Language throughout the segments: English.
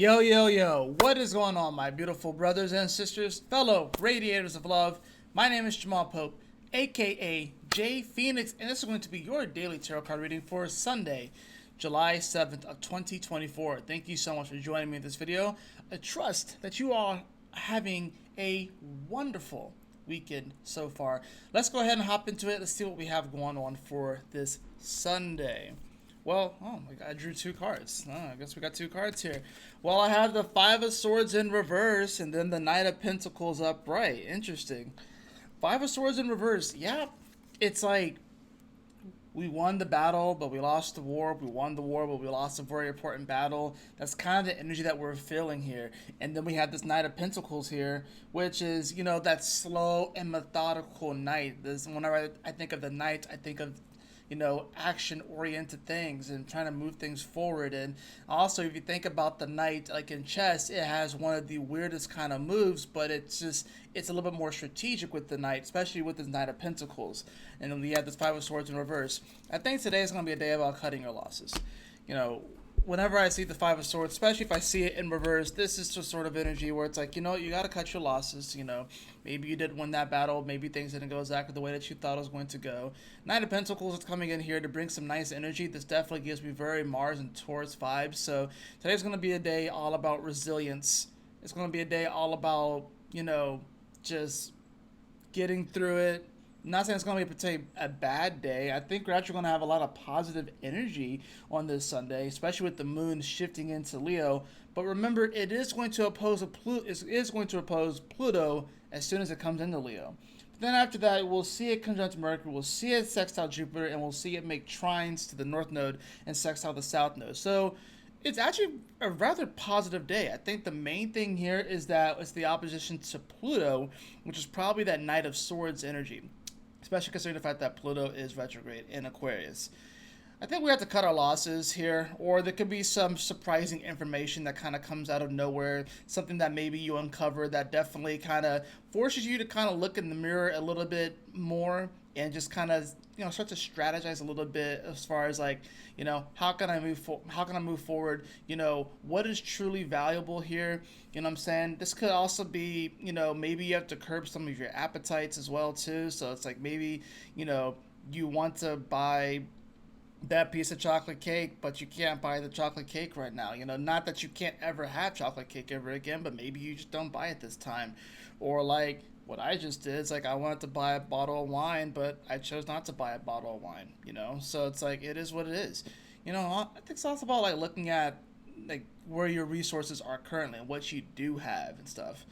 Yo, yo, yo, what is going on, my beautiful brothers and sisters, fellow radiators of love? My name is Jamal Pope, aka J Phoenix, and this is going to be your daily tarot card reading for Sunday, July 7th of 2024. Thank you so much for joining me in this video. I trust that you are having a wonderful weekend so far. Let's go ahead and hop into it. Let's see what we have going on for this Sunday. Well, oh my god, I drew two cards. Oh, I guess we got two cards here. Well, I have the Five of Swords in reverse and then the Knight of Pentacles upright. Interesting. Five of Swords in reverse. Yeah, it's like we won the battle, but we lost the war. We won the war, but we lost a very important battle. That's kind of the energy that we're feeling here. And then we have this Knight of Pentacles here, which is, that slow and methodical knight. Whenever I think of the knight, I think of action-oriented things and trying to move things forward. And also, if you think about the knight, like in chess, it has one of the weirdest kind of moves, but it's a little bit more strategic with the knight, especially with this Knight of Pentacles. And then we have this Five of Swords in reverse. I think today is going to be a day about cutting your losses. Whenever I see the Five of Swords, especially if I see it in reverse, this is just sort of energy where it's like, you got to cut your losses. Maybe you didn't win that battle. Maybe things didn't go exactly the way that you thought it was going to go. Knight of Pentacles is coming in here to bring some nice energy. This definitely gives me very Mars and Taurus vibes. So today's going to be a day all about resilience. It's going to be a day all about, just getting through it. I'm not saying it's going to be a bad day. I think we're actually going to have a lot of positive energy on this Sunday, especially with the moon shifting into Leo. But remember, it is going to oppose Pluto as soon as it comes into Leo. But then after that, we'll see it conjunct Mercury, we'll see it sextile Jupiter, and we'll see it make trines to the North Node and sextile the South Node. So it's actually a rather positive day. I think the main thing here is that it's the opposition to Pluto, which is probably that Knight of Swords energy, especially considering the fact that Pluto is retrograde in Aquarius. I think we have to cut our losses here, or there could be some surprising information that kind of comes out of nowhere, something that maybe you uncover that definitely kind of forces you to kind of look in the mirror a little bit more and just kind of start to strategize a little bit as far as like how can I move forward, what is truly valuable here. What I'm saying, this could also be maybe you have to curb some of your appetites as well too. So it's like maybe you want to buy that piece of chocolate cake, but you can't buy the chocolate cake right now. Not that you can't ever have chocolate cake ever again, but maybe you just don't buy it this time. Or like what I just did, it's like I wanted to buy a bottle of wine, but I chose not to buy a bottle of wine, So it's like, it is what it is. I think it's also about like looking at like where your resources are currently and what you do have and stuff.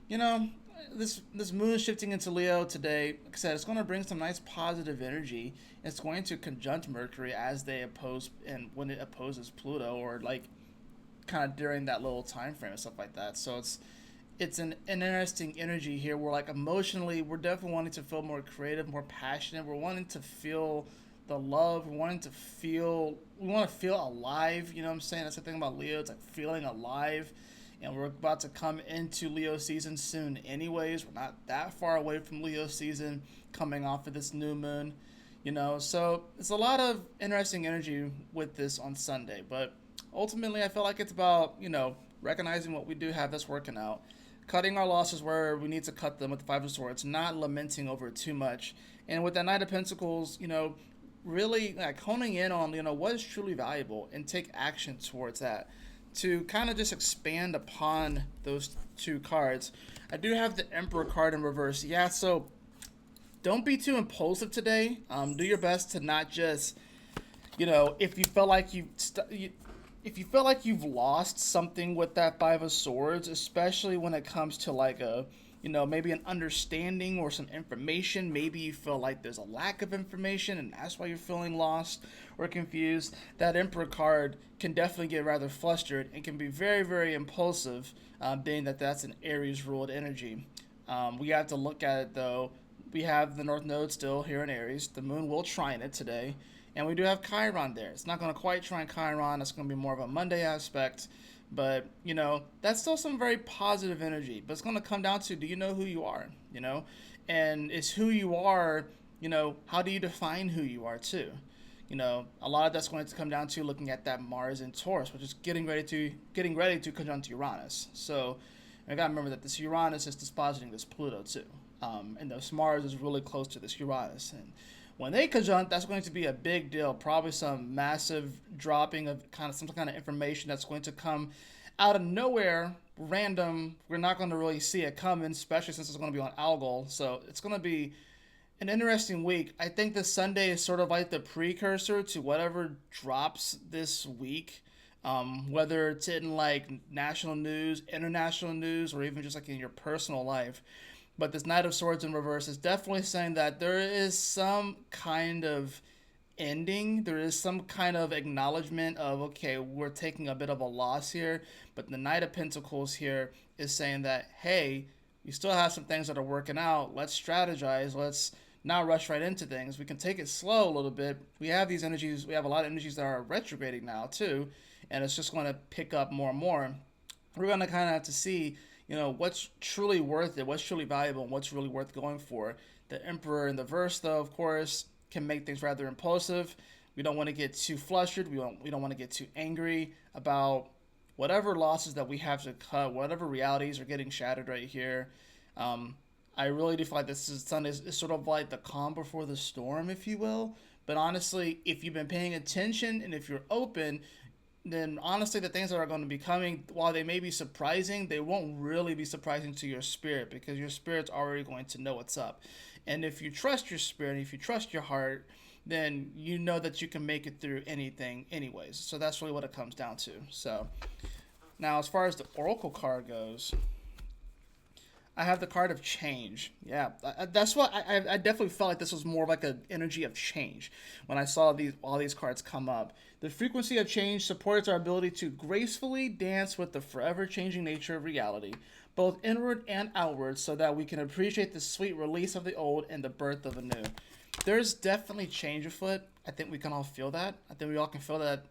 You know, this moon shifting into Leo today, like I said, it's going to bring some nice positive energy. It's going to conjunct Mercury as they oppose, and when it opposes Pluto, or like kind of during that little time frame and stuff like that. So it's an interesting energy here. We're like emotionally, we're definitely wanting to feel more creative, more passionate. We're wanting to feel the love. We want to feel alive. You know what I'm saying? That's the thing about Leo. It's like feeling alive. And we're about to come into Leo season soon anyways. We're not that far away from Leo season coming off of this new moon. So it's a lot of interesting energy with this on Sunday. But ultimately, I feel like it's about, recognizing what we do have that's working out, cutting our losses where we need to cut them with the Five of Swords, not lamenting over it too much. And with that Knight of Pentacles, really like honing in on, what is truly valuable and take action towards that to kind of just expand upon those two cards. I do have the Emperor card in reverse. Yeah, so don't be too impulsive today. Do your best to not just, if you feel like if you feel like you've lost something with that Five of Swords, especially when it comes to like a, maybe an understanding or some information, maybe you feel like there's a lack of information and that's why you're feeling lost or confused, that Emperor card can definitely get rather flustered and can be very, very impulsive, being that that's an Aries ruled energy. We have to look at it though. We have the North Node still here in Aries. The moon will trine it today. And we do have Chiron there. It's not going to quite trine Chiron. It's going to be more of a Monday aspect. But, that's still some very positive energy. But it's going to come down to, do you know who you are? And it's who you are, how do you define who you are too? A lot of that's going to come down to looking at that Mars in Taurus, which is getting ready to conjunct Uranus. So I gotta remember that this Uranus is dispositing this Pluto too, and this Mars is really close to this Uranus. And when they conjunct, that's going to be a big deal. Probably some massive dropping of some kind of information that's going to come out of nowhere, random. We're not going to really see it coming, especially since it's going to be on Algol. So it's going to be an interesting week. I think this Sunday is sort of like the precursor to whatever drops this week. Whether it's in like national news, international news, or even just like in your personal life. But this Knight of Swords in reverse is definitely saying that there is some kind of ending. There is some kind of acknowledgement of, okay, we're taking a bit of a loss here. But the Knight of Pentacles here is saying that, hey, we still have some things that are working out. Let's strategize. Let's not rush right into things. We can take it slow a little bit. We have these energies. We have a lot of energies that are retrograding now too. And it's just going to pick up more and more. We're going to kind of have to see, what's truly worth it, what's truly valuable, and what's really worth going for. The Emperor in the verse, though, of course, can make things rather impulsive. We don't want to get too flustered. We don't want to get too angry about whatever losses that we have to cut, whatever realities are getting shattered right here. I really do feel like this Sunday is sort of like the calm before the storm, if you will. But honestly, if you've been paying attention and if you're open, then honestly the things that are going to be coming, while they may be surprising, they won't really be surprising to your spirit, because your spirit's already going to know what's up. And if you trust your spirit, if you trust your heart, then you know that you can make it through anything anyways. So that's really what it comes down to. So now, as far as the oracle card goes, I have the card of change. Yeah, that's what I definitely felt like this was more like an energy of change when I saw all these cards come up. The frequency of change supports our ability to gracefully dance with the forever changing nature of reality, both inward and outward, so that we can appreciate the sweet release of the old and the birth of the new. There's definitely change afoot. I think we can all feel that. I think we all can feel that.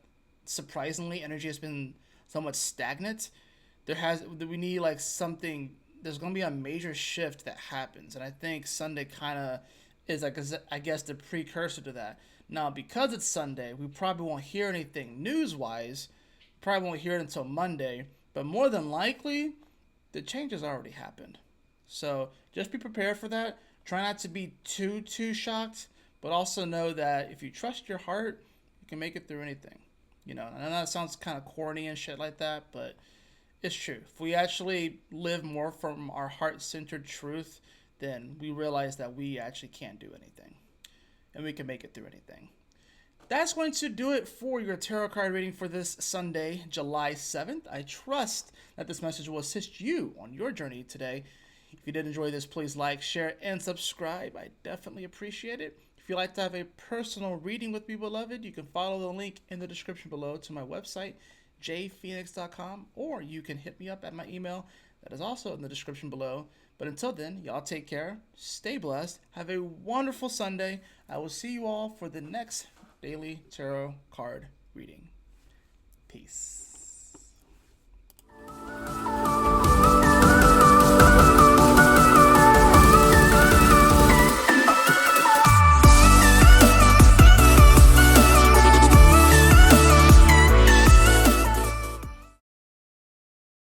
Surprisingly, energy has been somewhat stagnant. We need like something. There's going to be a major shift that happens, and I think Sunday kind of is like, I guess, the precursor to that. Now, because it's Sunday, we probably won't hear anything news-wise. Probably won't hear it until Monday, but more than likely, the change has already happened. So just be prepared for that. Try not to be too shocked, but also know that if you trust your heart, you can make it through anything. I know that sounds kind of corny and shit like that, but it's true. If we actually live more from our heart-centered truth, then we realize that we actually can't do anything. And we can make it through anything. That's going to do it for your tarot card reading for this Sunday, July 7th. I trust that this message will assist you on your journey today. If you did enjoy this, please like, share, and subscribe. I definitely appreciate it. If you'd like to have a personal reading with me, beloved, you can follow the link in the description below to my website, jphoenix.com, or you can hit me up at my email that is also in the description below. But until then, y'all take care, stay blessed, have a wonderful Sunday. I will see you all for the next daily tarot card reading. Peace.